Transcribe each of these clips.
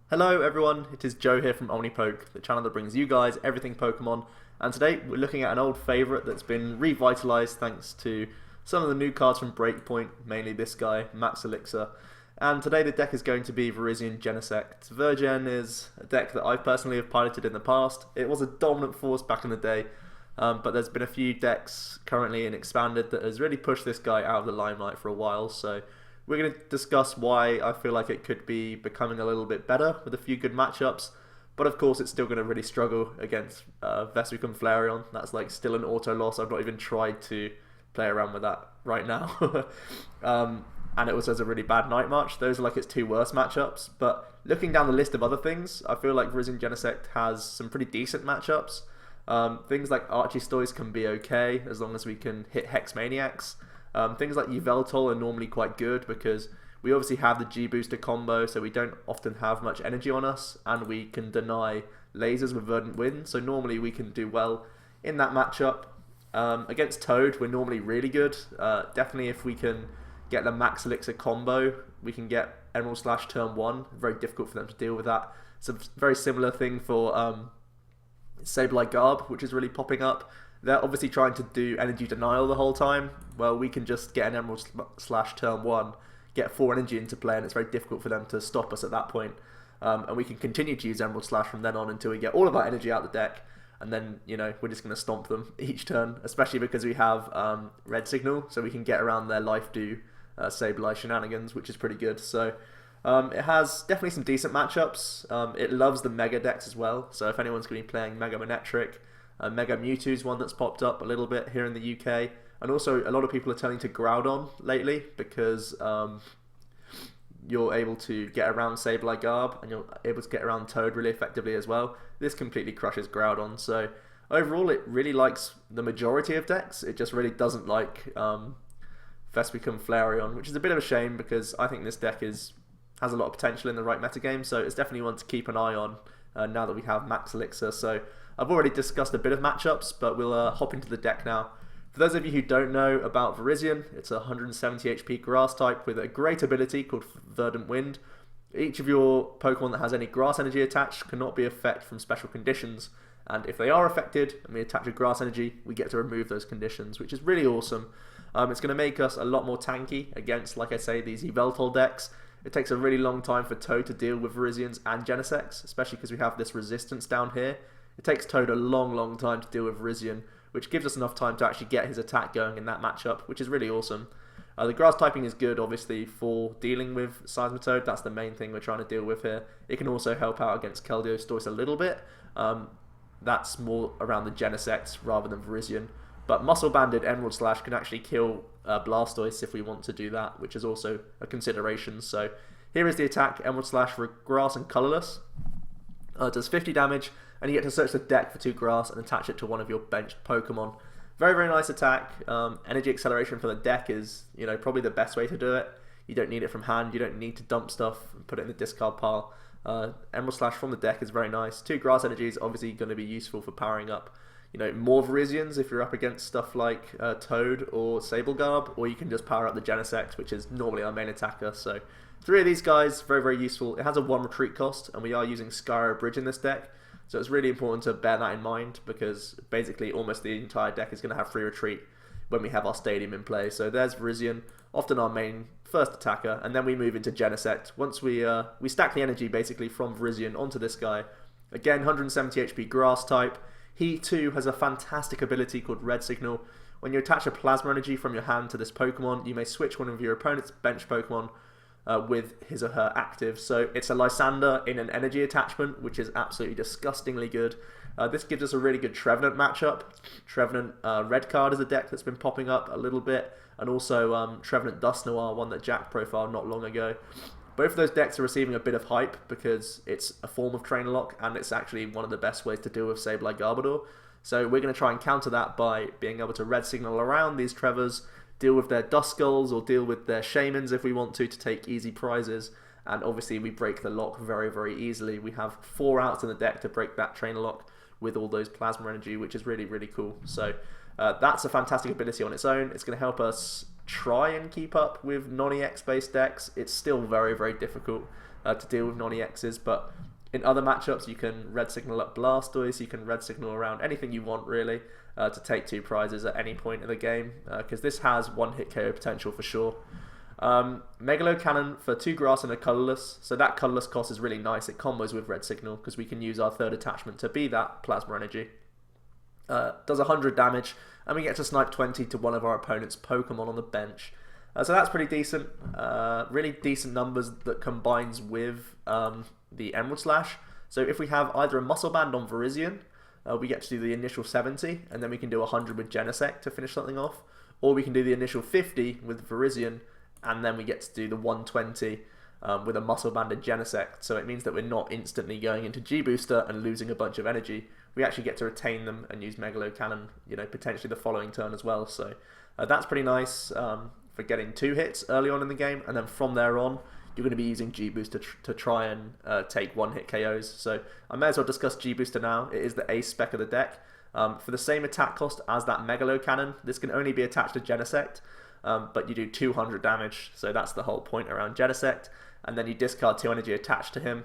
Hello everyone, it is Joe here from Omnipoke, the channel that brings you guys everything Pokemon, and today we're looking at an old favourite that's been revitalised thanks to some of the new cards from BREAKPoint, mainly this guy, Max Elixir. And today the deck is going to be Virizion Genesect. Virgen is a deck that I personally have piloted in the past. It was a dominant force back in the day, but there's been a few decks currently in Expanded that has really pushed this guy out of the limelight for a while, so we're going to discuss why I feel like it could be becoming a little bit better with a few good matchups, but of course it's still going to really struggle against Vespiquen Flareon. That's like still an auto loss. I've not even tried to play around with that right now. And it also has a really bad Night March. Those are like its two worst matchups, but looking down the list of other things, I feel like Virizion Genesect has some pretty decent matchups. Things like Archiestoys can be okay as long as we can hit Hex Maniacs. Things like Yveltal are normally quite good because we obviously have the G-Booster combo, so we don't often have much energy on us, and we can deny lasers with Verdant Wind, so normally we can do well in that matchup. Against Toad, we're normally really good. Definitely if we can get the Max Elixir combo, we can get Emerald Slash turn 1. Very difficult for them to deal with that. It's a very similar thing for Sableye Garb, which is really popping up. They're obviously trying to do energy denial the whole time. Well, we can just get an Emerald Slash turn 1, get 4 energy into play, and it's very difficult for them to stop us at that point. And we can continue to use Emerald Slash from then on until we get all of our energy out the deck, and then, you know, we're just going to stomp them each turn, especially because we have Red Signal, so we can get around their Life Dew Sableye shenanigans, which is pretty good. So it has definitely some decent matchups. It loves the Mega decks as well, so if anyone's going to be playing Mega Manectric, Mega Mewtwo's one that's popped up a little bit here in the UK, and also a lot of people are turning to Groudon lately because you're able to get around Sableye Garb and you're able to get around Toad really effectively as well. This completely crushes Groudon, so overall it really likes the majority of decks. It just really doesn't like Vespiquen Flareon, which is a bit of a shame because I think this deck has a lot of potential in the right metagame, so it's definitely one to keep an eye on now that we have Max Elixir. So I've already discussed a bit of matchups, but we'll hop into the deck now. For those of you who don't know about Virizion, it's a 170 HP grass type with a great ability called Verdant Wind. Each of your Pokemon that has any grass energy attached cannot be affected from special conditions, and if they are affected and we attach a grass energy, we get to remove those conditions, which is really awesome. It's going to make us a lot more tanky against, like I say, these Yveltal decks. It takes a really long time for Toad to deal with Virizions and Genesects, especially because we have this resistance down here. It takes Toad a long time to deal with Virizion, which gives us enough time to actually get his attack going in that matchup, which is really awesome. The grass typing is good, obviously, for dealing with Seismitoad. That's the main thing we're trying to deal with here. It can also help out against Keldeo a little bit. That's more around the Genesects rather than Virizion. But Muscle Banded Emerald Slash can actually kill Blastoise if we want to do that, which is also a consideration. So here is the attack, Emerald Slash for grass and colourless. It does 50 damage, and you get to search the deck for 2 grass and attach it to one of your benched Pokemon. Very nice attack. Energy acceleration for the deck is, you know, probably the best way to do it. You don't need it from hand, you don't need to dump stuff and put it in the discard pile. Emerald Slash from the deck is very nice. 2 grass energy is obviously going to be useful for powering up, you know, more Virizions if you're up against stuff like Toad or Sablegarb, or you can just power up the Genesect, which is normally our main attacker. So 3 of these guys, very useful. It has a 1 retreat cost, and we are using Skyarrow Bridge in this deck, so it's really important to bear that in mind because basically almost the entire deck is going to have free retreat when we have our stadium in play. So there's Virizion, often our main first attacker, and then we move into Genesect. Once we stack the energy basically from Virizion onto this guy. Again, 170 HP grass type. He too has a fantastic ability called Red Signal. When you attach a plasma energy from your hand to this Pokemon, you may switch one of your opponent's bench Pokemon with his or her active. So it's a Lysander in an energy attachment, which is absolutely disgustingly good. This gives us a really good Trevenant matchup. Trevenant Red Card is a deck that's been popping up a little bit, and also Trevenant Dust Noir, one that Jack profiled not long ago. Both of those decks are receiving a bit of hype because it's a form of Trainer Lock, and it's actually one of the best ways to deal with Sableye Garbodor. So we're going to try and counter that by being able to Red Signal around these Trevors, deal with their Duskulls or deal with their Shaymins if we want to take easy prizes. And obviously we break the lock very easily. We have 4 outs in the deck to break that Trainer Lock with all those Plasma Energy, which is really cool. So that's a fantastic ability on its own. It's going to help us try and keep up with non-EX based decks. It's still very difficult. to deal with non-EXs, but in other matchups you can red signal up Blastoise, you can red signal around anything you want really to take 2 prizes at any point in the game, because this has 1-hit KO potential for sure. Megalo Cannon for 2 grass and a colourless, so that colourless cost is really nice. It combos with red signal because we can use our 3rd attachment to be that plasma energy. Does 100 damage, and we get to snipe 20 to one of our opponent's Pokemon on the bench. So that's pretty decent, really decent numbers that combines with the Emerald Slash. So if we have either a Muscle Band on Virizion, we get to do the initial 70, and then we can do 100 with Genesect to finish something off. Or we can do the initial 50 with Virizion, and then we get to do the 120 with a Muscle Banded Genesect. So it means that we're not instantly going into G-Booster and losing a bunch of energy. We actually get to retain them and use Megalo Cannon, you know, potentially the following turn as well. So that's pretty nice for getting 2 hits early on in the game, and then from there on, you're going to be using G-Booster to try and take 1-hit KOs. So I may as well discuss G-Booster now. It is the ace spec of the deck. For the same attack cost as that Megalo Cannon, this can only be attached to Genesect, but you do 200 damage, so that's the whole point around Genesect, and then you discard 2 energy attached to him.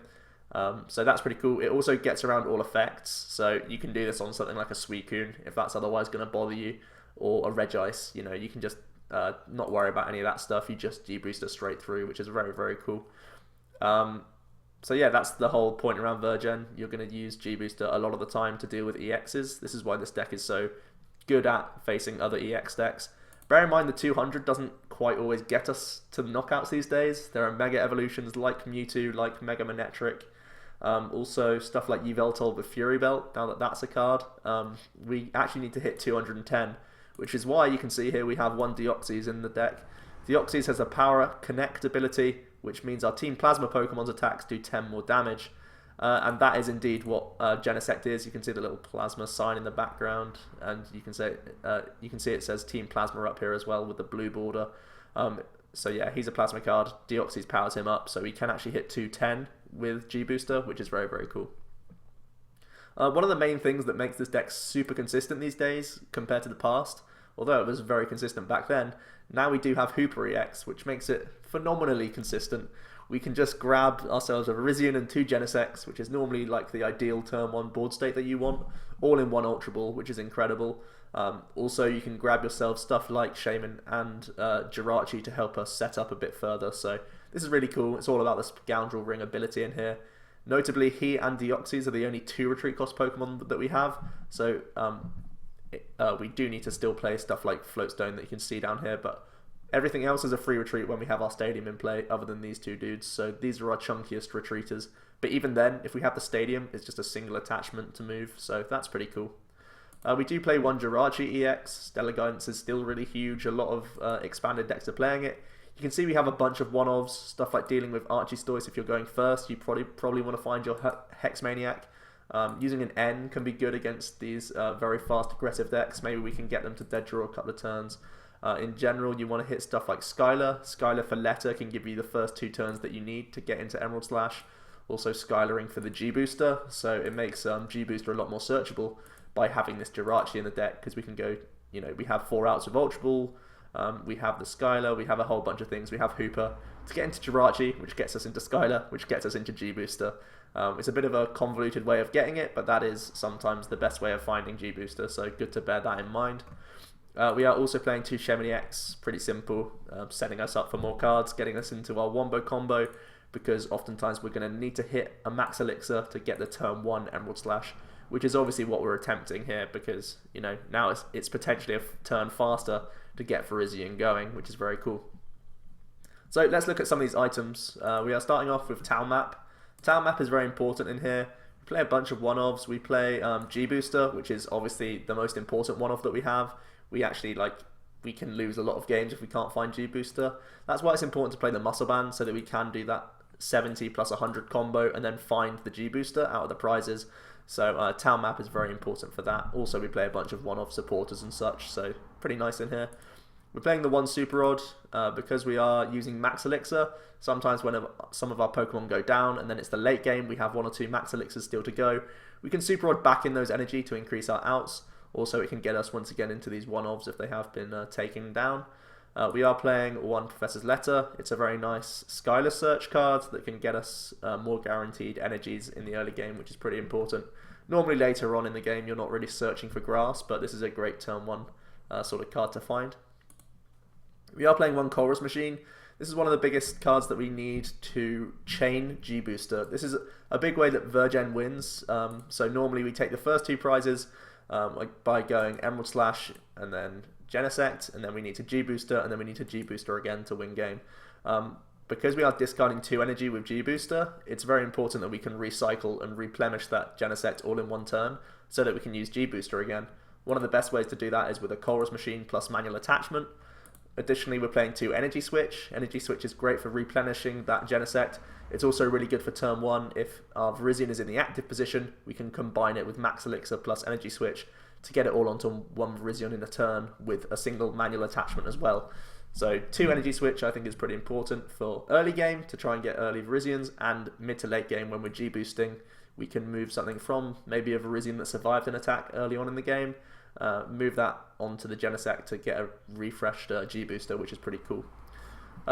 So that's pretty cool. It also gets around all effects, so you can do this on something like a Suicune if that's otherwise going to bother you, or a Regice. You know, you can just not worry about any of that stuff. You just G-Booster straight through, which is very, very cool. So yeah, that's the whole point around Virizion. You're going to use G-Booster a lot of the time to deal with EXs. This is why this deck is so good at facing other EX decks. Bear in mind the 200 doesn't quite always get us to the knockouts these days. There are Mega Evolutions like Mewtwo, like Mega Manectric. Also stuff like Yveltal with Fury Belt, now that that's a card. We actually need to hit 210, which is why you can see here we have 1 Deoxys in the deck. Deoxys has a Power Connect ability, which means our Team Plasma Pokemon's attacks do 10 more damage. And that is indeed what Genesect is. You can see the little plasma sign in the background, and you can see it says Team Plasma up here as well with the blue border. So yeah, he's a plasma card. Deoxys powers him up, so he can actually hit 210 with G-Booster, which is very, very cool. One of the main things that makes this deck super consistent these days compared to the past, although it was very consistent back then, now we do have Hoopa EX, which makes it phenomenally consistent. We can just grab ourselves a Virizion and 2 Genesects, which is normally like the ideal turn 1 board state that you want, all in 1 Ultra Ball, which is incredible. Also, you can grab yourself stuff like Shaymin and Jirachi to help us set up a bit further. So this is really cool. It's all about the Scoundrel Ring ability in here. Notably, he and Deoxys are the only 2 retreat cost Pokemon that we have. So we do need to still play stuff like Floatstone that you can see down here, but everything else is a free retreat when we have our stadium in play, other than these 2 dudes. So these are our chunkiest retreaters. But even then, if we have the stadium, it's just a single attachment to move. So that's pretty cool. We do play 1 Jirachi EX. Stellar Guidance is still really huge. A lot of expanded decks are playing it. You can see we have a bunch of one-offs, stuff like dealing with Archistoise. If you're going first, you probably want to find your Hex Maniac. Using an N can be good against these very fast, aggressive decks. Maybe we can get them to dead draw a couple of turns. In general, you want to hit stuff like Skyla. Skyla for Letter can give you the first 2 turns that you need to get into Emerald Slash. Also Skylaring for the G-Booster, so it makes G-Booster a lot more searchable by having this Jirachi in the deck, because we can go, you know, we have 4 outs with Ultra Ball, we have the Skyla, we have a whole bunch of things. We have Hoopa to get into Jirachi, which gets us into Skyla, which gets us into G-Booster. It's a bit of a convoluted way of getting it, but that is sometimes the best way of finding G-Booster, so good to bear that in mind. We are also playing 2 Shaymin EX, pretty simple, setting us up for more cards, getting us into our Wombo combo, because oftentimes we're going to need to hit a Max Elixir to get the turn 1 Emerald Slash, which is obviously what we're attempting here, because, you know, now it's potentially a turn faster to get Virizion going, which is very cool. So let's look at some of these items. We are starting off with Town Map. Town Map is very important in here. We play a bunch of one-offs. We play G-Booster, which is obviously the most important one-off that we have. We actually, we can lose a lot of games if we can't find G-Booster. That's why it's important to play the Muscle Band, so that we can do that 70 plus 100 combo and then find the G-Booster out of the prizes. So Town Map is very important for that. Also, we play a bunch of one-off supporters and such, so pretty nice in here. We're playing the 1 Super Rod because we are using Max Elixir. Sometimes when some of our Pokemon go down and then it's the late game, we have 1 or 2 Max Elixirs still to go. We can Super Rod back in those energy to increase our outs. Also, it can get us once again into these one-offs if they have been taken down. We are playing one Professor's Letter. It's a very nice Skyla search card that can get us more guaranteed energies in the early game, which is pretty important. Normally later on in the game you're not really searching for grass, but this is a great turn 1 sort of card to find. We are playing one Colress Machine. This is one of the biggest cards that we need to chain G-Booster. This is a big way that Virizion wins. So normally we take the first 2 prizes by going Emerald Slash and then Genesect, and then we need to G-Booster, and then we need to G-Booster again to win game. Because we are discarding 2 energy with G-Booster, it's very important that we can recycle and replenish that Genesect all in one turn so that we can use G-Booster again. One of the best ways to do that is with a Colress Machine plus manual attachment. Additionally, we're playing 2 Energy Switch. Energy Switch is great for replenishing that Genesect. It's also really good for turn 1. If our Virizion is in the active position, we can combine it with Max Elixir plus Energy Switch to get it all onto one Virizion in a turn with a single manual attachment as well. So 2 Energy Switch I think is pretty important for early game to try and get early Virizions, and mid to late game when we're G-boosting, we can move something from maybe a Virizion that survived an attack early on in the game, move that onto the Genesect to get a refreshed G-booster, which is pretty cool.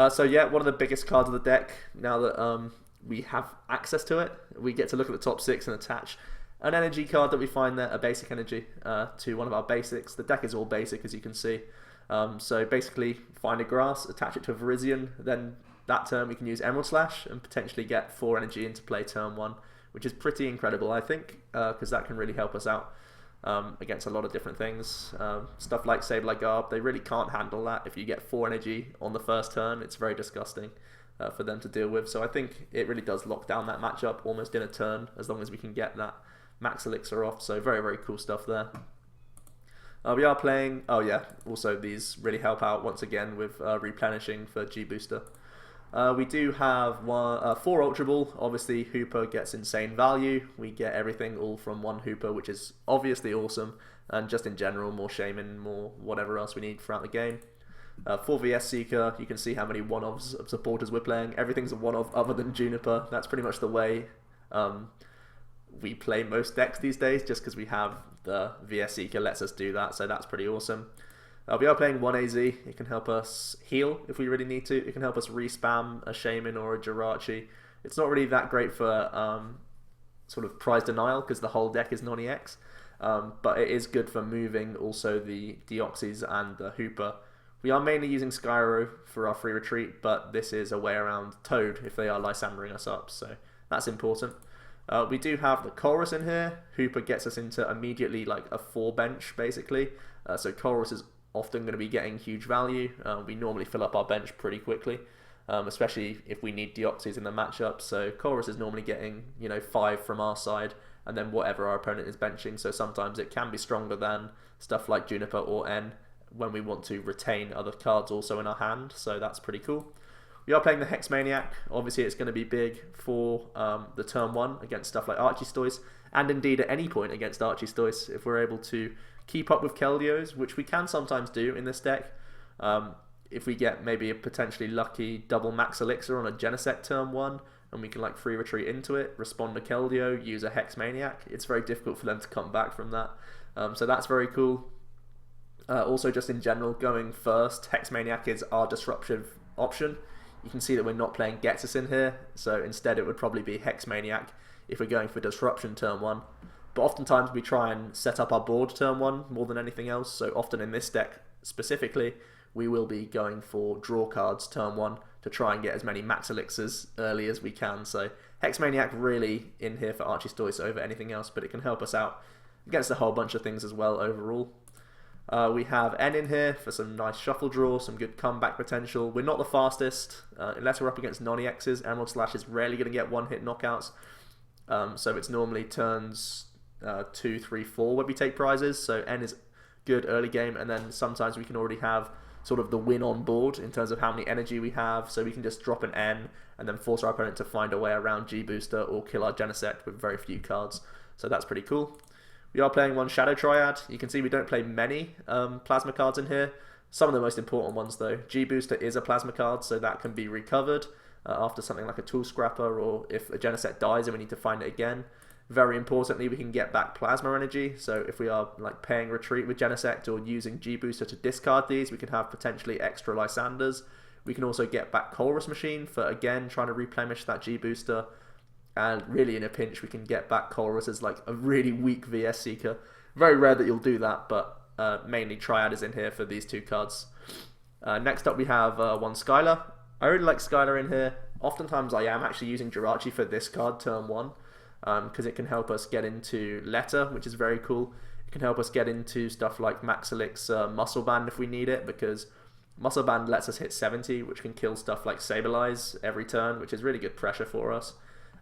So yeah, one of the biggest cards of the deck, now that we have access to it, we get to look at the top 6 and attach an energy card that we find there, a basic energy, to one of our basics. The deck is all basic, as you can see. So basically, find a grass, attach it to a Virizion, then that turn we can use Emerald Slash and potentially get 4 energy into play turn 1, which is pretty incredible, I think, because that can really help us out against a lot of different things. Stuff like Sableye Garb, they really can't handle that. If you get 4 energy on the first turn, it's very disgusting for them to deal with. So I think it really does lock down that matchup almost in a turn, as long as we can get that Max Elixir off. So very, very cool stuff there. We are playing, oh yeah, also these really help out once again with replenishing for G-Booster. We do have 4 Ultra Ball. Obviously Hoopa gets insane value. We get everything all from 1 Hoopa, which is obviously awesome, and just in general more Shaymin, more whatever else we need throughout the game. 4 VS Seeker, you can see how many one-offs of supporters we're playing. Everything's a one-off other than Juniper. That's pretty much the way we play most decks these days, just because we have the VS Seeker lets us do that, so that's pretty awesome. We are playing 1 AZ. It can help us heal if we really need to. It can help us respam a Shaymin or a Jirachi. It's not really that great for sort of prize denial because the whole deck is non-EX, but it is good for moving also the Deoxys and the Hoopa. We are mainly using Skyarrow for our free retreat, but this is a way around Toad if they are Lysandering us up, so that's important. We do have the Colress in here. Hoopa gets us into immediately like a 4 bench basically, so Colress is often going to be getting huge value. We normally fill up our bench pretty quickly, especially if we need Deoxys in the matchup. So Colress is normally getting 5 from our side, and then whatever our opponent is benching. So sometimes it can be stronger than stuff like Juniper or N when we want to retain other cards also in our hand. So that's pretty cool. We are playing the Hex Maniac. Obviously it's going to be big for the turn 1 against stuff like Archistoys, and indeed at any point against Archistoys if we're able to keep up with Keldeos, which we can sometimes do in this deck. If we get maybe a potentially lucky double Max Elixir on a Genesect turn 1, and we can like free retreat into it, respond to Keldeo, use a Hex Maniac, it's very difficult for them to come back from that. So that's very cool. Also just in general, going first, Hex Maniac is our disruptive option. You can see that we're not playing Gexus in here, so instead it would probably be Hex Maniac if we're going for disruption turn 1. But oftentimes we try and set up our board turn 1 more than anything else, so often in this deck specifically we will be going for draw cards turn 1 to try and get as many Max Elixirs early as we can. So Hex Maniac really in here for Archistoys over anything else, but it can help us out against a whole bunch of things as well overall. We have N in here for some nice shuffle draw, some good comeback potential. We're not the fastest, unless we're up against non-EXs. Emerald Slash is rarely going to get one-hit knockouts, so it's normally turns 2, 3, 4 when we take prizes, so N is good early game, and then sometimes we can already have sort of the win on board in terms of how many energy we have, so we can just drop an N and then force our opponent to find a way around G-Booster or kill our Genesect with very few cards, so that's pretty cool. We are playing 1 Shadow Triad. You can see we don't play many plasma cards in here. Some of the most important ones though. G-Booster is a plasma card, so that can be recovered after something like a Tool Scrapper, or if a Genesect dies and we need to find it again. Very importantly, we can get back Plasma Energy, so if we are like paying Retreat with Genesect or using G-Booster to discard these, we can have potentially extra Lysanders. We can also get back Colress Machine for, again, trying to replenish that G-Booster. And really in a pinch, we can get back Colress as like a really weak VS Seeker. Very rare that you'll do that, but mainly Triad is in here for these two cards. Next up we have one Skyla. I really like Skyla in here. Oftentimes I am actually using Jirachi for this card, turn 1. Because it can help us get into Letter, which is very cool. It can help us get into stuff like Max Elixir, Muscle Band if we need it, because Muscle Band lets us hit 70, which can kill stuff like Sableye every turn, which is really good pressure for us.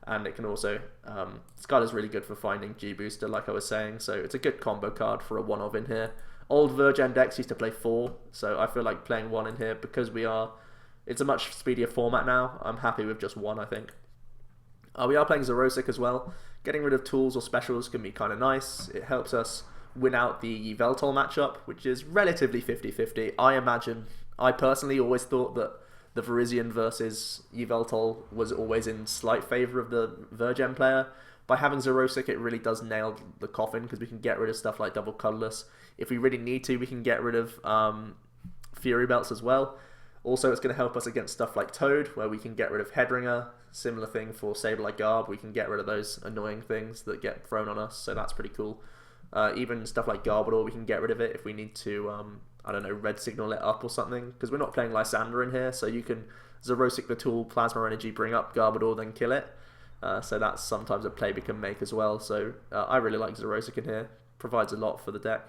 And it can also, Skyla's really good for finding G-Booster, like I was saying, so it's a good combo card for a 1-of in here. Old Virizion decks used to play 4, so I feel like playing 1 in here, because it's a much speedier format now. I'm happy with just 1, I think. We are playing Xerosic as well. Getting rid of tools or specials can be kind of nice. It helps us win out the Yveltal matchup, which is relatively 50-50. I personally always thought that the Virizion versus Yveltal was always in slight favour of the Virizion player. By having Xerosic, it really does nail the coffin, because we can get rid of stuff like Double Colourless. If we really need to, we can get rid of Fury Belts as well. Also, it's going to help us against stuff like Toad, where we can get rid of Headringer. Similar thing for Sableye Garb, we can get rid of those annoying things that get thrown on us, so that's pretty cool. Even stuff like Garbodor, we can get rid of it if we need to, I don't know, red signal it up or something, because we're not playing Lysander in here, so you can Xerosic the tool, Plasma Energy, bring up Garbodor, then kill it. So that's sometimes a play we can make as well, so I really like Xerosic in here, provides a lot for the deck.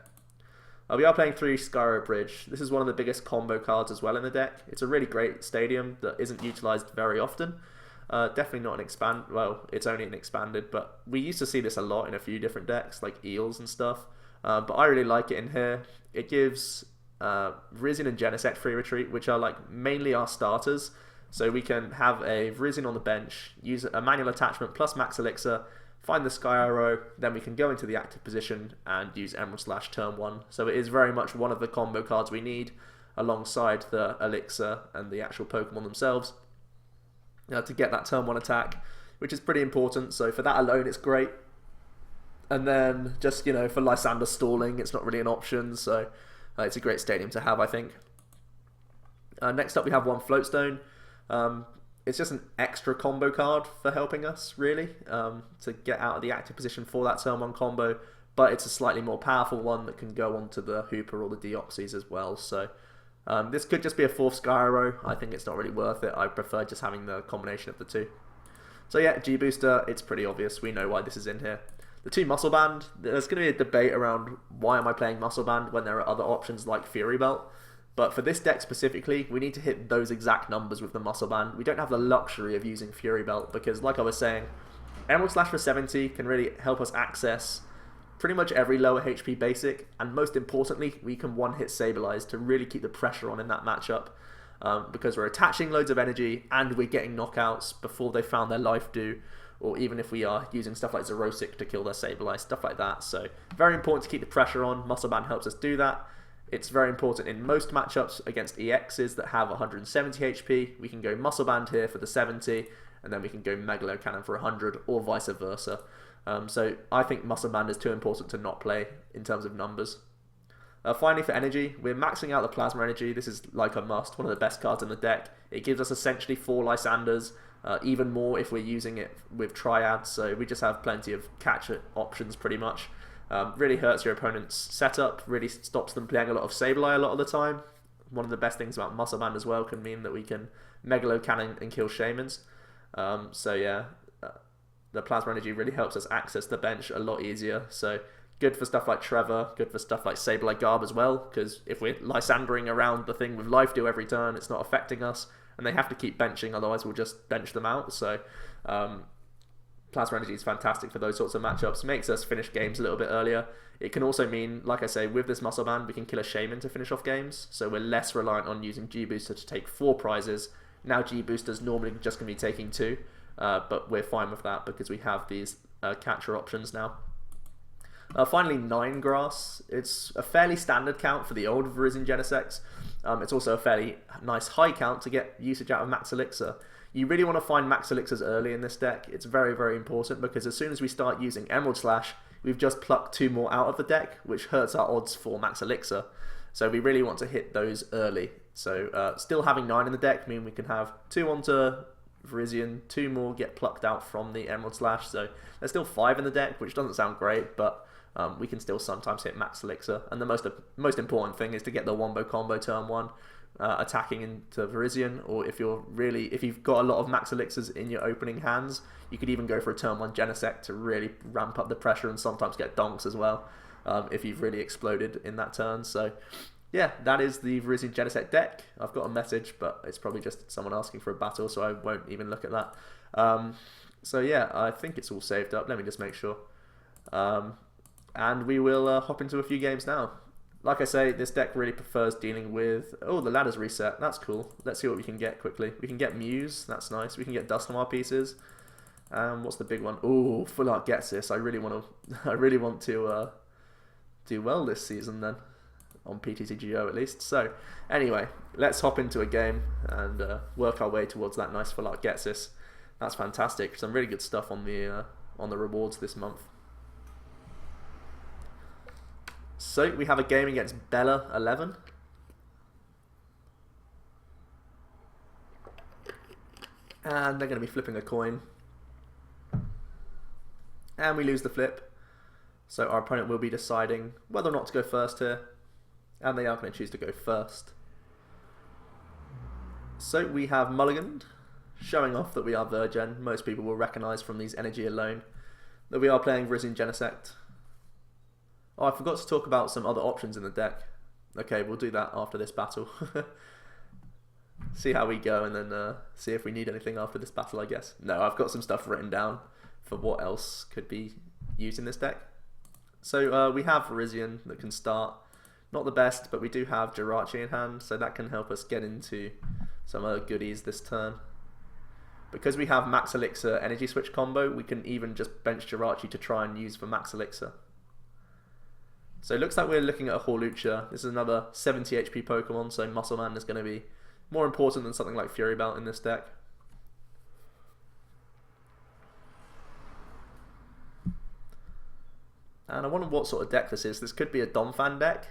We are playing 3 Skyarrow Bridge. This is one of the biggest combo cards as well in the deck. It's a really great stadium that isn't utilised very often. Definitely not an well, it's only an expanded, but we used to see this a lot in a few different decks, like Eels and stuff. But I really like it in here. It gives Virizion and Genesect free retreat, which are like mainly our starters. So we can have a Virizion on the bench, use a manual attachment plus Max Elixir, find the Skyarrow, then we can go into the active position and use Emerald Slash turn 1. So it is very much one of the combo cards we need, alongside the Elixir and the actual Pokemon themselves, to get that turn 1 attack, which is pretty important. So for that alone, it's great. And then just, for Lysander stalling, it's not really an option, so it's a great stadium to have, I think. Next up, we have one Floatstone. It's just an extra combo card for helping us, really, to get out of the active position for that turn 1 combo, but it's a slightly more powerful one that can go onto the Hoopa or the Deoxys as well. So this could just be a 4th Skyarrow. I think it's not really worth it. I prefer just having the combination of the 2. So yeah, G-Booster, it's pretty obvious. We know why this is in here. The 2 Muscle Band, there's going to be a debate around why am I playing Muscle Band when there are other options like Fury Belt. But for this deck specifically, we need to hit those exact numbers with the Muscle Band. We don't have the luxury of using Fury Belt because, like I was saying, Emerald Slash for 70 can really help us access pretty much every lower HP basic, and most importantly, we can one-hit Sableye to really keep the pressure on in that matchup, because we're attaching loads of energy and we're getting knockouts before they found their life due, or even if we are using stuff like Xerosic to kill their Sableye, stuff like that. So very important to keep the pressure on. Muscle Band helps us do that. It's very important in most matchups against EXs that have 170 HP. We can go Muscle Band here for the 70, and then we can go Megalo Cannon for 100, or vice versa. So I think Muscle Band is too important to not play in terms of numbers. Finally, for energy, we're maxing out the Plasma Energy. This is like a must, one of the best cards in the deck. It gives us essentially 4 Lysanders, even more if we're using it with Triad, so we just have plenty of catch options pretty much. Really hurts your opponent's setup, really stops them playing a lot of Sableye a lot of the time. One of the best things about Muscle Band as well can mean that we can Megalo Cannon and kill Shaymins. So yeah, the Plasma Energy really helps us access the bench a lot easier. So good for stuff like Trevor, good for stuff like Sableye Garb as well, because if we're Lysandering around the thing with Life Deal every turn, it's not affecting us, and they have to keep benching, otherwise we'll just bench them out. So Plasma Energy is fantastic for those sorts of matchups, makes us finish games a little bit earlier. It can also mean, like I say, with this Muscle Band, we can kill a Shaymin to finish off games, so we're less reliant on using G-Booster to take 4 prizes. Now G-Booster's normally just going to be taking 2, but we're fine with that because we have these catcher options now. Finally, 9 Grass. It's a fairly standard count for the old Virizion Genesects. It's also a fairly nice high count to get usage out of Max Elixir. You really want to find Max Elixirs early in this deck. It's very, very important because as soon as we start using Emerald Slash, we've just plucked 2 more out of the deck, which hurts our odds for Max Elixir. So we really want to hit those early. So still having 9 in the deck mean we can have 2 onto Virizion, 2 more get plucked out from the Emerald Slash. So there's still 5 in the deck, which doesn't sound great, but we can still sometimes hit Max Elixir. And the most important thing is to get the Wombo combo turn 1. Attacking into Virizion, or if you've got a lot of Max Elixirs in your opening hands, you could even go for a turn 1 Genesect to really ramp up the pressure and sometimes get donks as well, if you've really exploded in that turn. So yeah, that is the Virizion Genesect deck. I've got a message, but it's probably just someone asking for a battle, so I won't even look at that. So yeah, I think it's all saved up. Let me just make sure. And we will hop into a few games now. Like I say, this deck really prefers dealing with... Oh, the ladder's reset. That's cool. Let's see what we can get quickly. We can get Muse. That's nice. We can get Dust Noir pieces. What's the big one? Oh, Full Art gets this. I really want to do well this season then. On PTTGO at least. So, anyway, let's hop into a game and work our way towards that nice Full Art gets this. That's fantastic. Some really good stuff on the rewards this month. So we have a game against Bella 11. And they're going to be flipping a coin. And we lose the flip. So our opponent will be deciding whether or not to go first here. And they are going to choose to go first. So we have mulliganed, showing off that we are Virgin. Most people will recognise from these energy alone that we are playing Virizion Genesect. Oh, I forgot to talk about some other options in the deck. Okay, we'll do that after this battle. See how we go and then see if we need anything after this battle, I guess. No, I've got some stuff written down for what else could be used in this deck. So we have Virizion that can start. Not the best, but we do have Jirachi in hand, so that can help us get into some other goodies this turn. Because we have Max Elixir Energy Switch combo, we can even just bench Jirachi to try and use for Max Elixir. So it looks like we're looking at a Hawlucha. This is another 70 HP Pokemon, so Muscle Man is going to be more important than something like Fury Belt in this deck. And I wonder what sort of deck this is. This could be a Donphan deck.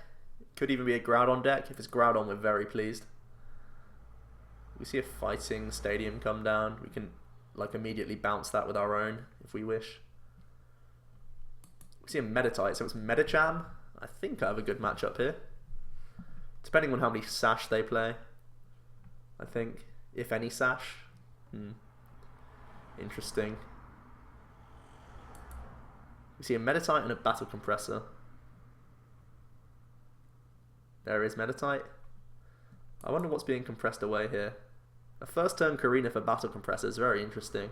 Could even be a Groudon deck. If it's Groudon, we're very pleased. We see a Fighting Stadium come down. We can immediately bounce that with our own if we wish. We see a Meditite, so it's Medicham. I think I have a good matchup here. Depending on how many Sash they play. I think, if any Sash. Interesting. We see a Meditite and a Battle Compressor. There is Meditite. I wonder what's being compressed away here. A first turn Karina for Battle Compressor is very interesting.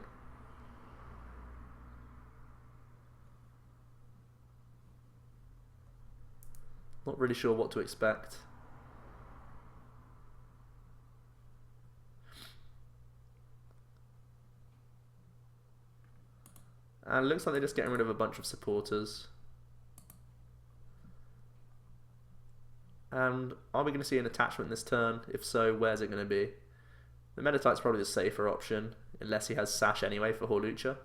Not really sure what to expect. And it looks like they're just getting rid of a bunch of supporters. And are we going to see an attachment this turn? If so, where's it going to be? The Meditite's probably the safer option, unless he has Sash anyway for Hawlucha.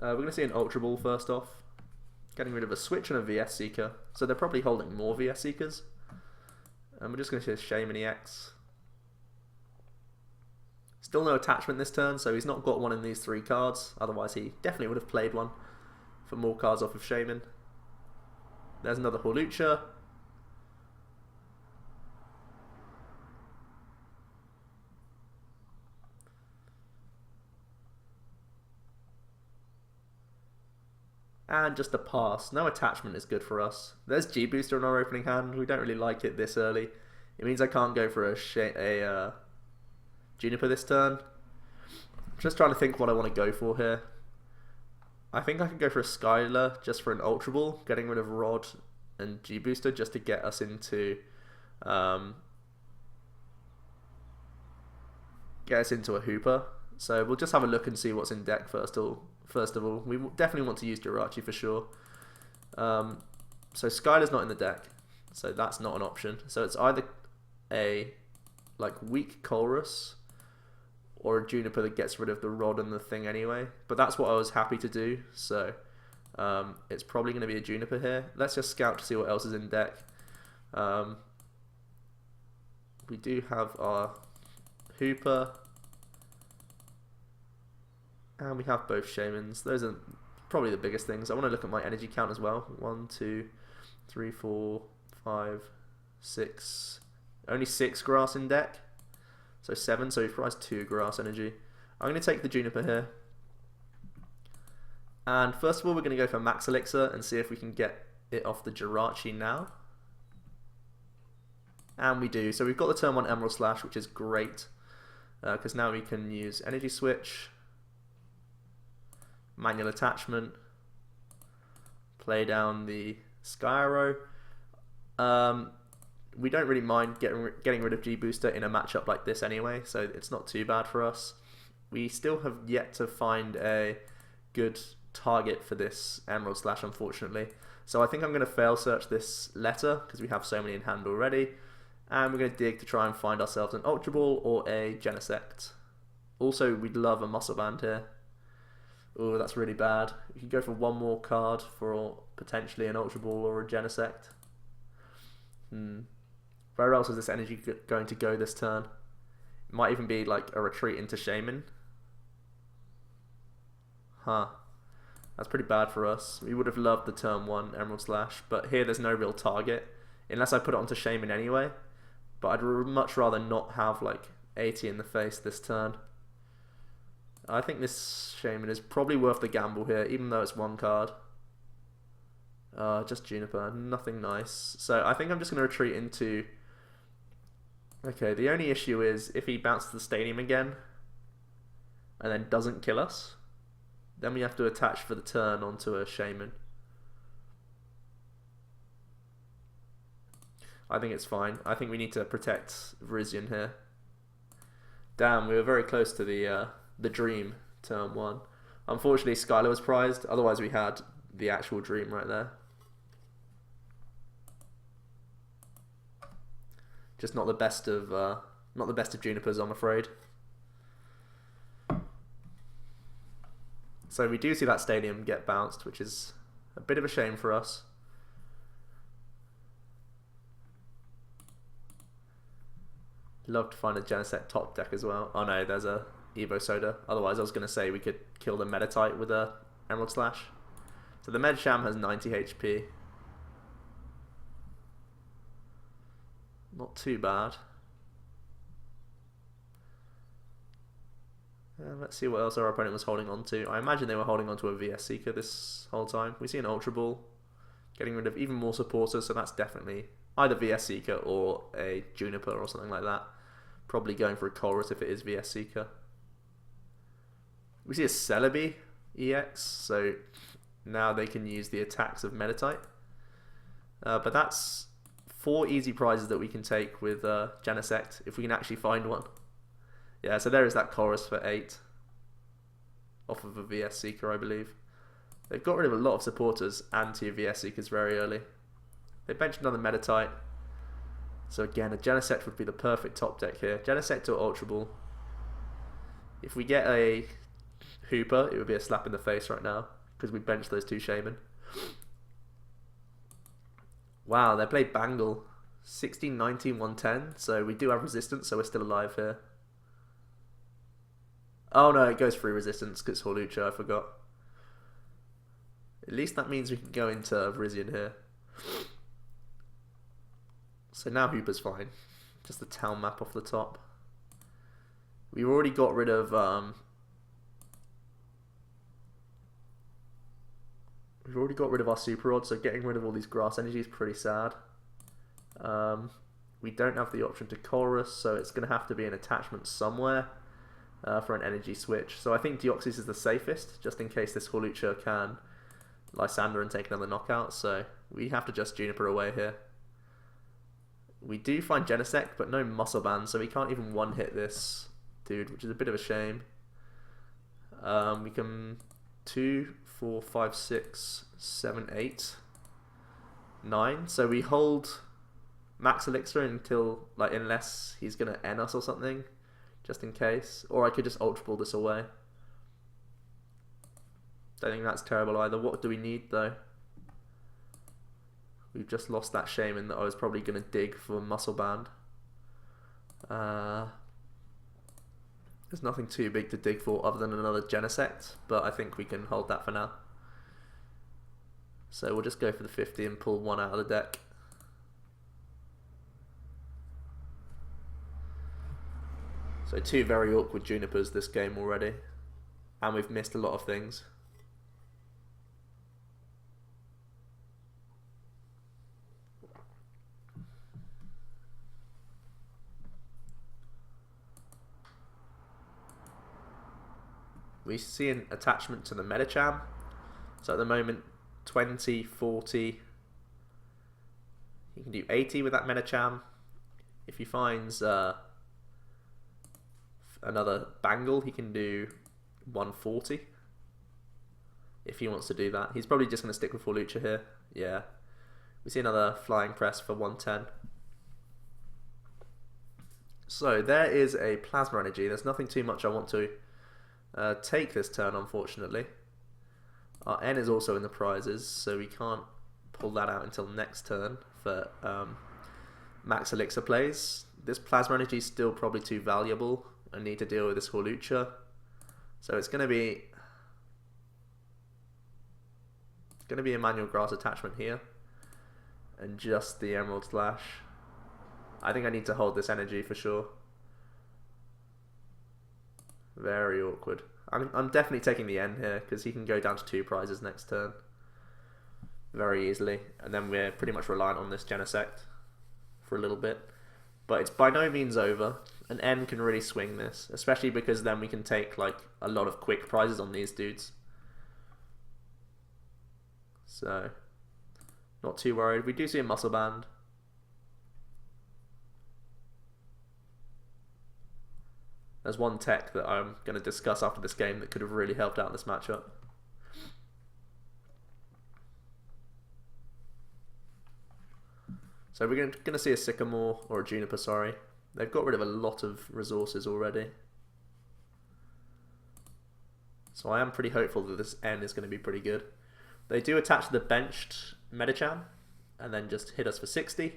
We're going to see an Ultra Ball first off. Getting rid of a Switch and a VS Seeker. So they're probably holding more VS Seekers. And we're just going to see a Shaymin EX. Still no attachment this turn, so he's not got one in these 3 cards. Otherwise he definitely would have played one for more cards off of Shaymin. There's another Hawlucha. And just a pass. No attachment is good for us. There's G-Booster in our opening hand. We don't really like it this early. It means I can't go for a Juniper this turn. I'm just trying to think what I want to go for here. I think I can go for a Skyla just for an Ultra Ball, getting rid of Rod and G-Booster just to get us into a Hoopa. So we'll just have a look and see what's in deck first of all. We definitely want to use Jirachi for sure. So Skyla's not in the deck, so that's not an option. So it's either a like weak Colress or a Juniper that gets rid of the rod and the thing anyway. But that's what I was happy to do, so it's probably going to be a Juniper here. Let's just scout to see what else is in deck. We do have our Hoopa, and we have both Shaymins. Those are probably the biggest things. I want to look at my energy count as well. 1, 2, 3, 4, 5, 6. Only 6 grass in deck. So 7, so we've priced 2 grass energy. I'm going to take the Juniper here. And first of all, we're going to go for Max Elixir and see if we can get it off the Jirachi now. And we do. So we've got the turn 1 Emerald Slash, which is great. Because now we can use Energy Switch, Manual Attachment, play down the Skyarrow. We don't really mind getting rid of G-Booster in a matchup like this anyway, so it's not too bad for us. We still have yet to find a good target for this Emerald Slash, unfortunately. So I think I'm going to fail search this letter, because we have so many in hand already. And we're going to dig to try and find ourselves an Ultra Ball or a Genesect. Also, we'd love a Muscle Band here. Oh, that's really bad. You can go for one more card for potentially an Ultra Ball or a Genesect. Where else is this energy going to go this turn? It might even be like a retreat into Shaymin. Huh. That's pretty bad for us. We would have loved the turn 1 Emerald Slash, but here there's no real target. Unless I put it onto Shaymin anyway. But I'd much rather not have like 80 in the face this turn. I think this Shaymin is probably worth the gamble here, even though it's 1 card. Just Juniper, nothing nice. So I think I'm just going to retreat into... Okay, the only issue is if he bounces the stadium again and then doesn't kill us, then we have to attach for the turn onto a Shaymin. I think it's fine. I think we need to protect Virizion here. Damn, we were very close to the dream turn 1. Unfortunately, Skyla was prized. Otherwise, we had the actual dream right there. Just not the best of Junipers, I'm afraid. So we do see that stadium get bounced, which is a bit of a shame for us. Love to find a Genesect top deck as well. Oh no, there's a Evo Soda. Otherwise, I was going to say we could kill the Meditite with a Emerald Slash. So the Medsham has 90 HP. Not too bad. Let's see what else our opponent was holding on to. I imagine they were holding on to a VS Seeker this whole time. We see an Ultra Ball, getting rid of even more supporters, so that's definitely either VS Seeker or a Juniper or something like that. Probably going for a Colress if it is VS Seeker. We see a Celebi EX, so now they can use the attacks of Meditite. But that's 4 easy prizes that we can take with Genesect, if we can actually find one. Yeah, so there is that Colress for 8. Off of a VS Seeker, I believe. They've got rid of a lot of supporters and 2 VS Seekers very early. They benched another Meditite. So again, a Genesect would be the perfect top deck here. Genesect or Ultra Ball. If we get a Hoopa, it would be a slap in the face right now, because we benched those 2 Shaymin. Wow, they played Bangle. 16, 19, 110. So we do have resistance, so we're still alive here. Oh no, it goes through resistance because it's Hawlucha, I forgot. At least that means we can go into Virizion here. So now Hoopa's fine. Just the town map off the top. We've already got rid of our Super Rod, so getting rid of all these grass energy is pretty sad. We don't have the option to Colress, so it's going to have to be an attachment somewhere for an energy switch. So I think Deoxys is the safest, just in case this Hawlucha can Lysander and take another knockout, so we have to just Juniper away here. We do find Genesect, but no Muscle Band, so we can't even one-hit this dude, which is a bit of a shame. We can 2, 4, 5, 6, 7, 8, 9. So we hold Max Elixir until, like, unless he's gonna N us or something, just in case. Or I could just Ultra Ball this away. Don't think that's terrible either. What do we need though? We've just lost that Shaymin that I was probably gonna dig for Muscle Band. There's nothing too big to dig for other than another Genesect, but I think we can hold that for now. So we'll just go for the 50 and pull one out of the deck. So two very awkward Junipers this game already, and we've missed a lot of things. We see an attachment to the Medicham. So at the moment, 20, 40. You can do 80 with that Medicham. If he finds another Bangle, he can do 140. If he wants to do that. He's probably just going to stick with Hoopa here. Yeah. We see another Flying Press for 110. So there is a Plasma Energy. There's nothing too much I want to take this turn, unfortunately. Our N is also in the prizes, so we can't pull that out until next turn for Max Elixir plays. This Plasma Energy is still probably too valuable. I need to deal with this Hoopa. So it's going to be a Manual Grass attachment here, and just the Emerald Slash. I think I need to hold this energy for sure. Very awkward. I'm definitely taking the N here because he can go down to 2 prizes next turn very easily, and then we're pretty much reliant on this Genesect for a little bit. But it's by no means over. An N can really swing this, especially because then we can take like a lot of quick prizes on these dudes. So not too worried. We do see a Muscle Band. There's one tech that I'm going to discuss after this game that could have really helped out in this matchup. So we're going to see a Sycamore, or a Juniper, sorry. They've got rid of a lot of resources already. So I am pretty hopeful that this N is going to be pretty good. They do attach the benched Medicham, and then just hit us for 60.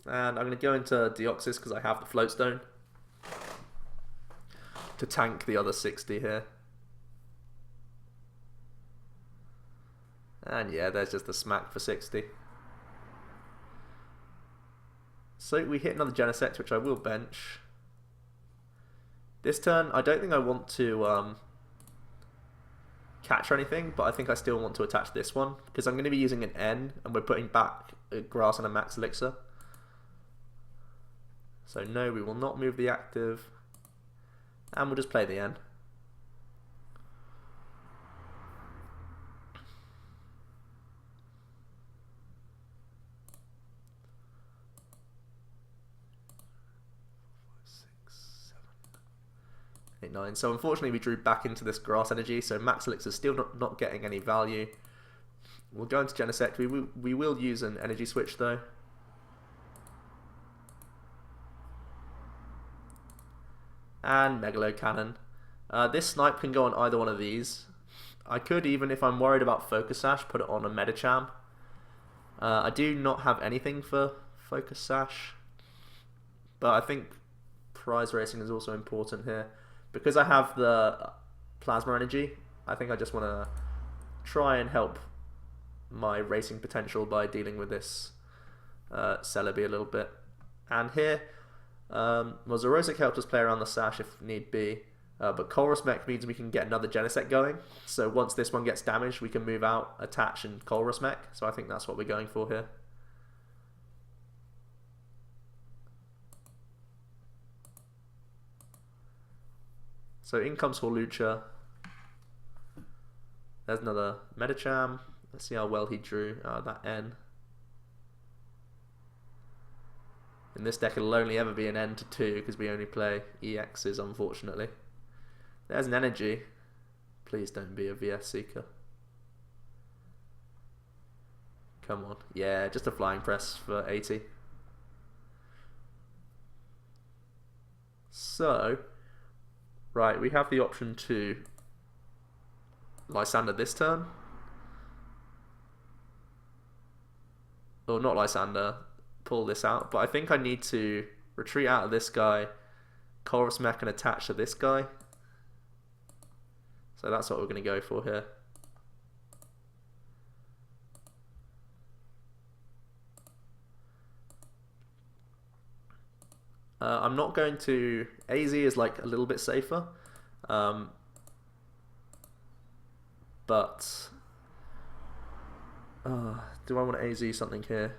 And I'm going to go into Deoxys because I have the Float Stone to tank the other 60 here. And yeah, there's just the smack for 60. So we hit another Genesect, which I will bench. This turn, I don't think I want to catch or anything, but I think I still want to attach this one because I'm going to be using an N, and we're putting back a Grass and a Max Elixir. So no, we will not move the active, and we'll just play the N. Eight, 9. So unfortunately we drew back into this Grass Energy, so Max Elixir is still not getting any value. We'll go into Genesect. We will use an Energy Switch though. And Megalo Cannon. This Snipe can go on either one of these. I could, even if I'm worried about Focus Sash, put it on a Medicham. I do not have anything for Focus Sash, but I think prize racing is also important here. Because I have the Plasma Energy, I think I just want to try and help my racing potential by dealing with this Celebi a little bit. And here, well, Xerosic helps us play around the Sash if need be, but Colress Mech means we can get another Genesect going. So once this one gets damaged, we can move out, attach, and Colress Mech. So I think that's what we're going for here. So in comes Hoopa. There's another Medicham. Let's see how well he drew that N. In this deck it'll only ever be an N to 2 because we only play EXs, unfortunately. There's an Energy. Please don't be a VS Seeker. Come on. Yeah, just a flying press for 80. So, right, we have the option to Lysander this turn. Or not Lysander, pull this out. But I think I need to retreat out of this guy, Colress Mech, and attach to this guy. So that's what we're going to go for here. I'm not going to... AZ is like a little bit safer. But... do I want to AZ something here?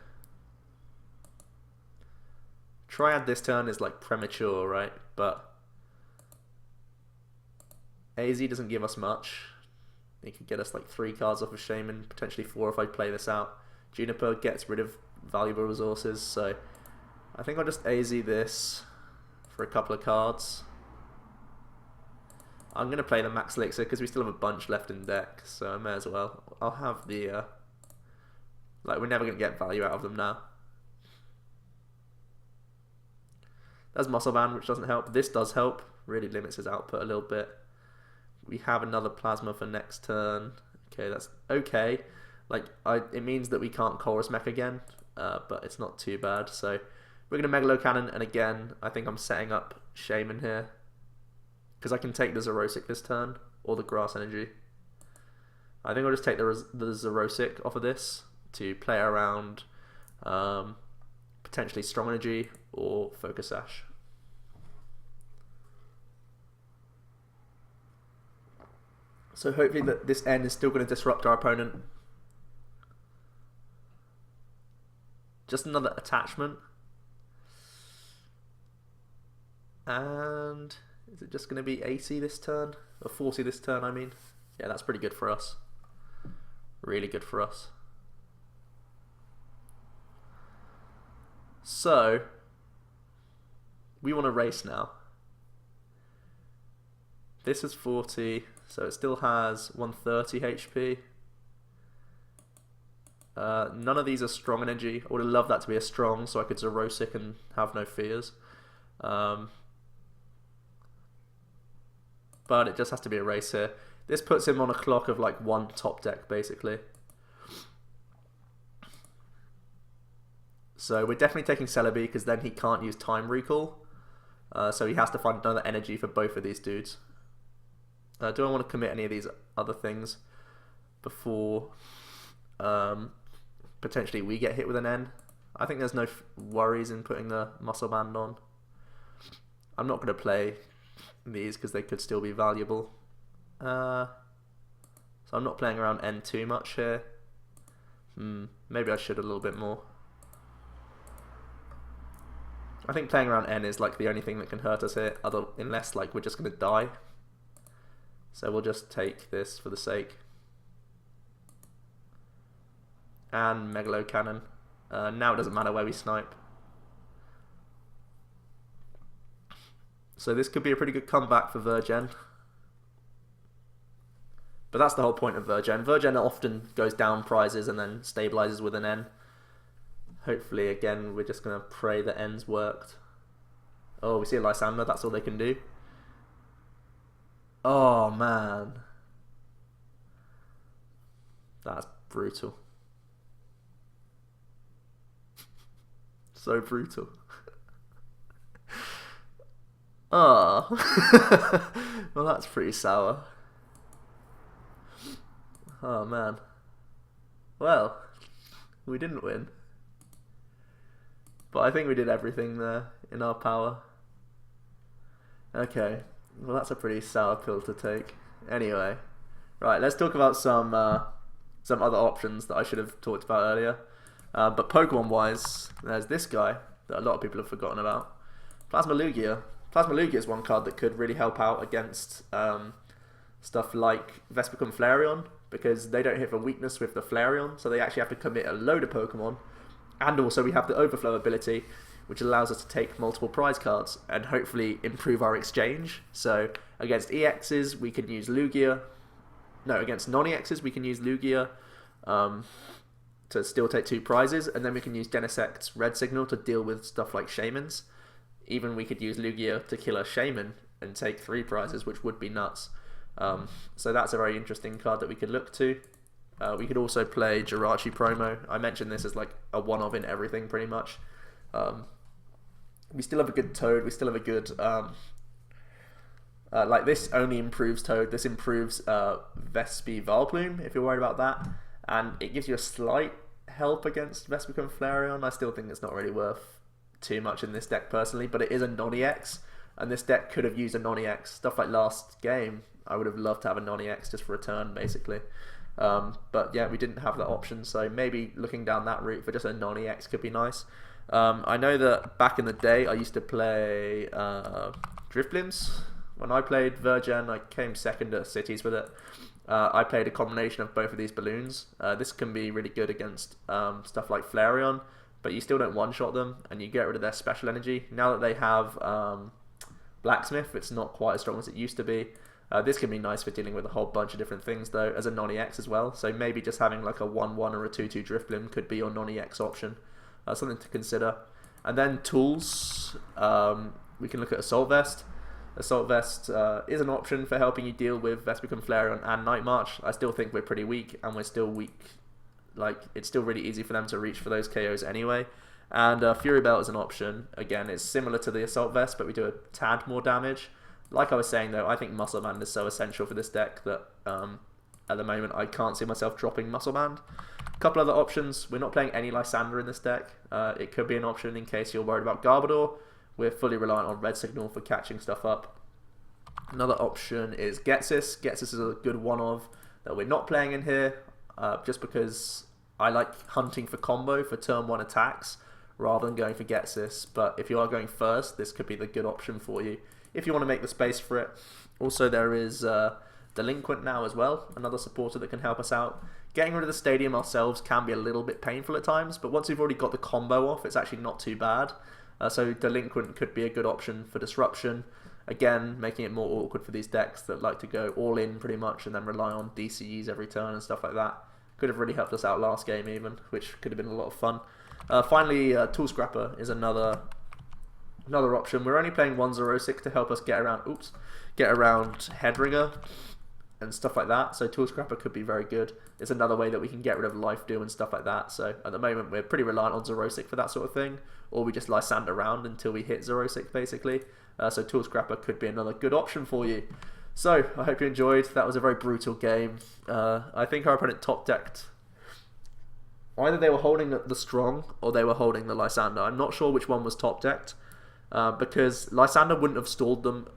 Triad this turn is like premature, right? But... AZ doesn't give us much. It could get us like 3 cards off of Shaymin, potentially 4 if I play this out. Juniper gets rid of valuable resources, so... I think I'll just AZ this for a couple of cards. I'm going to play the Max Elixir because we still have a bunch left in deck, so I may as well. I'll have the... like, we're never going to get value out of them now. There's Muscle Band, which doesn't help. This does help. Really limits his output a little bit. We have another Plasma for next turn. Okay, that's okay. Like, it means that we can't Colress Mech again, but it's not too bad, so... We're going to Megalo Cannon, and again, I think I'm setting up Shaymin here. Because I can take the Xerosic this turn, or the Grass Energy. I think I'll just take the Xerosic off of this to play around potentially Strong Energy or Focus Sash. So hopefully that this N is still going to disrupt our opponent. Just another attachment. And is it just going to be 80 this turn? Or 40 this turn, I mean? Yeah, that's pretty good for us. Really good for us. So, we want to race now. This is 40, so it still has 130 HP. None of these are strong energy. I would have loved that to be a strong, so I could Xerosic and have no fears. But it just has to be a race here. This puts him on a clock of like 1 top deck, basically. So we're definitely taking Celebi, because then he can't use Time Recall. So he has to find another energy for both of these dudes. Do I want to commit any of these other things before potentially we get hit with an N? I think there's no worries in putting the Muscle Band on. I'm not going to play these because they could still be valuable. So I'm not playing around N too much here. Maybe I should a little bit more. I think playing around N is like the only thing that can hurt us here, unless like we're just going to die. So we'll just take this for the sake. And Megalo Cannon. Now it doesn't matter where we snipe. So this could be a pretty good comeback for Virgen. But that's the whole point of Virgen. Virgen often goes down prizes and then stabilizes with an N. Hopefully, again, we're just going to pray that N's worked. Oh, we see a Lysander. That's all they can do. Oh, man. That's brutal. So brutal. Oh. Well, that's pretty sour. Oh, man. Well, we didn't win. But I think we did everything there in our power. Okay. Well, that's a pretty sour pill to take. Anyway. Right, let's talk about some other options that I should have talked about earlier. But Pokemon-wise, there's this guy that a lot of people have forgotten about. Plasma Lugia. Plasma Lugia is one card that could really help out against stuff like Vespiquen Flareon, because they don't hit for weakness with the Flareon, so they actually have to commit a load of Pokemon. And also we have the Overflow ability, which allows us to take multiple prize cards and hopefully improve our exchange. So against EXs, we can use Lugia. No, against non-EXs, we can use Lugia to still take 2 prizes, and then we can use Genesect's red signal to deal with stuff like Shaymins. Even we could use Lugia to kill a Shaymin and take 3 prizes, which would be nuts. So that's a very interesting card that we could look to. We could also play Jirachi promo. I mentioned this as like a one-of in everything pretty much. We still have a good Toad, we still have a good... like this only improves Toad, this improves Vespi Vileplume if you're worried about that. And it gives you a slight help against Vespiquen Flareon. I still think it's not really worth too much in this deck personally, but it is a non-EX, and this deck could have used a non-EX. Stuff like last game, I would have loved to have a non-EX just for a turn, basically. But yeah, we didn't have that option, so maybe looking down that route for just a non-EX could be nice. I know that back in the day, I used to play Drifblims. When I played Virgin, I came second at Cities with it. I played a combination of both of these balloons. This can be really good against stuff like Flareon, but you still don't one-shot them, and you get rid of their special energy. Now that they have Blacksmith, it's not quite as strong as it used to be. This can be nice for dealing with a whole bunch of different things, though, as a non-EX as well. So maybe just having like a 1-1 or a 2-2 Drifblim could be your non-EX option. Something to consider. And then tools, we can look at Assault Vest. Assault Vest is an option for helping you deal with Vespiquen Flareon and Night March. I still think we're pretty weak, and we're still weak. Like, it's still really easy for them to reach for those KOs anyway. And Fury Belt is an option. Again, it's similar to the Assault Vest, but we do a tad more damage. Like I was saying, though, I think Muscle Band is so essential for this deck that at the moment I can't see myself dropping Muscle Band. A couple other options. We're not playing any Lysander in this deck. It could be an option in case you're worried about Garbodor. We're fully reliant on Red Signal for catching stuff up. Another option is Getsis. Getsis is a good one-of that we're not playing in here, just because I like hunting for combo for turn 1 attacks rather than going for Getsis. But if you are going first, this could be the good option for you if you want to make the space for it. Also, there is Delinquent now as well, another supporter that can help us out. Getting rid of the stadium ourselves can be a little bit painful at times, but once we've already got the combo off, it's actually not too bad. So Delinquent could be a good option for disruption. Again, making it more awkward for these decks that like to go all in pretty much and then rely on DCEs every turn and stuff like that. Could have really helped us out last game even, which could have been a lot of fun. Finally, Tool Scrapper is another option. We're only playing one Xerosic to help us get around Headringer and stuff like that. So Tool Scrapper could be very good. It's another way that we can get rid of Life Dew and stuff like that. So at the moment we're pretty reliant on Xerosic for that sort of thing, or we just Lysander around until we hit Xerosic basically. So Tool Scrapper could be another good option for you. So I hope you enjoyed. That was a very brutal game. I think our opponent top decked. Either they were holding the Strong or they were holding the Lysander. I'm not sure which one was top decked, because Lysander wouldn't have stalled them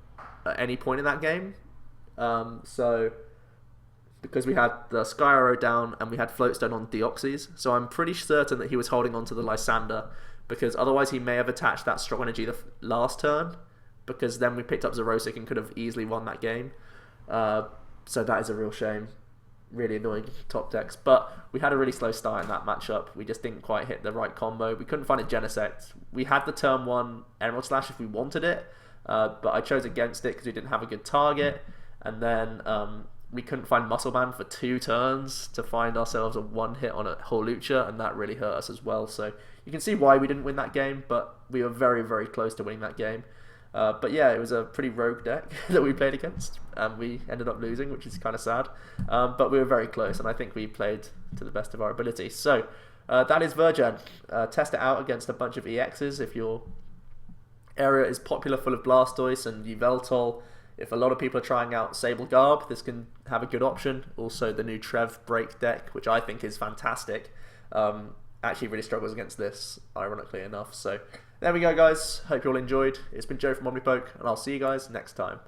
at any point in that game. So because we had the Skyarrow down and we had Floatstone on Deoxys, so I'm pretty certain that he was holding on to the Lysander, because otherwise he may have attached that Strong Energy the last turn, because then we picked up Xerosic and could have easily won that game. So that is a real shame. Really annoying top decks, but we had a really slow start in that matchup. We just didn't quite hit the right combo. We couldn't find a Genesect. We had the turn 1 Emerald Slash if we wanted it, but I chose against it because we didn't have a good target, and then we couldn't find Muscle Band for 2 turns to find ourselves a 1 hit on a Hawlucha, and that really hurt us as well. So you can see why we didn't win that game, but we were very, very close to winning that game. But yeah, it was a pretty rogue deck that we played against, and we ended up losing, which is kind of sad. But we were very close, and I think we played to the best of our ability. So that is Virgin. Test it out against a bunch of EXs if your area is popular, full of Blastoise and Yveltal. If a lot of people are trying out Sable Garb, this can have a good option. Also, the new Trev Break deck, which I think is fantastic, actually really struggles against this, ironically enough. So there we go, guys. Hope you all enjoyed. It's been Joe from Omnipoke, and I'll see you guys next time.